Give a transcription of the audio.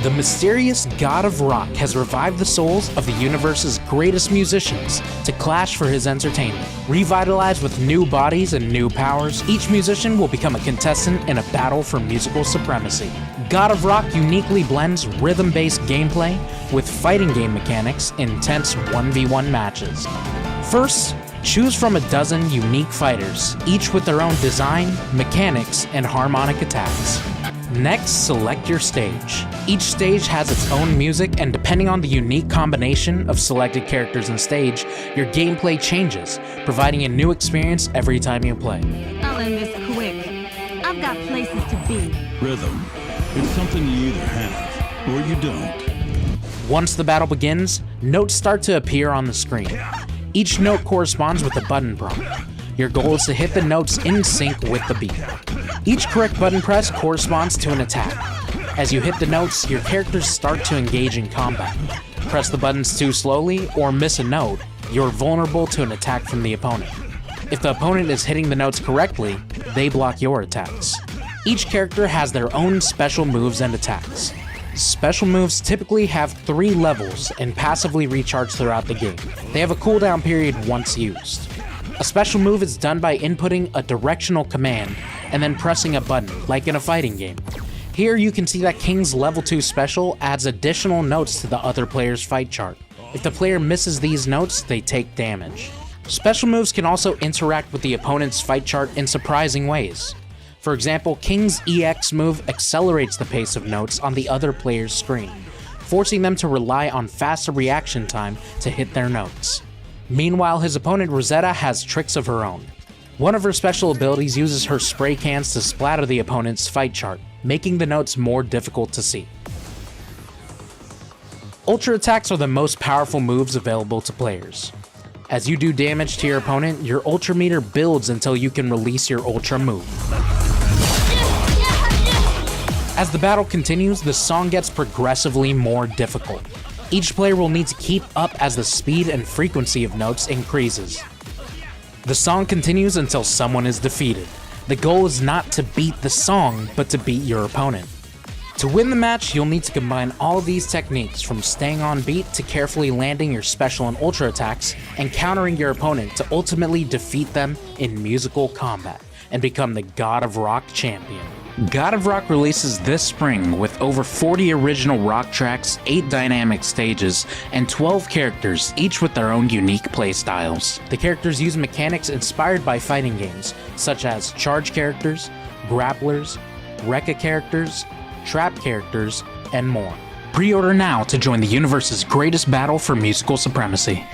The mysterious God of Rock has revived the souls of the universe's greatest musicians to clash for his entertainment. Revitalized with new bodies and new powers, each musician will become a contestant in a battle for musical supremacy. God of Rock uniquely blends rhythm-based gameplay with fighting game mechanics in intense 1v1 matches. First, choose from a dozen unique fighters, each with their own design, mechanics, and harmonic attacks. Next, select your stage. Each stage has its own music, and depending on the unique combination of selected characters and stage, your gameplay changes, providing a new experience every time you play. I'll end this quick. I've got places to be. Rhythm. It's something you either have or you don't. Once the battle begins, notes start to appear on the screen. Each note corresponds with a button prompt. Your goal is to hit the notes in sync with the beat. Each correct button press corresponds to an attack. As you hit the notes, your characters start to engage in combat. Press the buttons too slowly or miss a note, you're vulnerable to an attack from the opponent. If the opponent is hitting the notes correctly, they block your attacks. Each character has their own special moves and attacks. Special moves typically have 3 levels and passively recharge throughout the game. They have a cooldown period once used. A special move is done by inputting a directional command and then pressing a button, like in a fighting game. Here you can see that King's level 2 special adds additional notes to the other player's fight chart. If the player misses these notes, they take damage. Special moves can also interact with the opponent's fight chart in surprising ways. For example, King's EX move accelerates the pace of notes on the other player's screen, forcing them to rely on faster reaction time to hit their notes. Meanwhile, his opponent Rosetta has tricks of her own. One of her special abilities uses her spray cans to splatter the opponent's fight chart, making the notes more difficult to see. Ultra attacks are the most powerful moves available to players. As you do damage to your opponent, your ultra meter builds until you can release your ultra move. As the battle continues, the song gets progressively more difficult. Each player will need to keep up as the speed and frequency of notes increases. The song continues until someone is defeated. The goal is not to beat the song, but to beat your opponent. To win the match, you'll need to combine all of these techniques, from staying on beat to carefully landing your special and ultra attacks and countering your opponent to ultimately defeat them in musical combat and become the God of Rock champion. God of Rock releases this spring with over 40 original rock tracks, 8 dynamic stages, and 12 characters, each with their own unique playstyles. The characters use mechanics inspired by fighting games, such as charge characters, grapplers, Rekka characters, trap characters, and more. Pre-order now to join the universe's greatest battle for musical supremacy.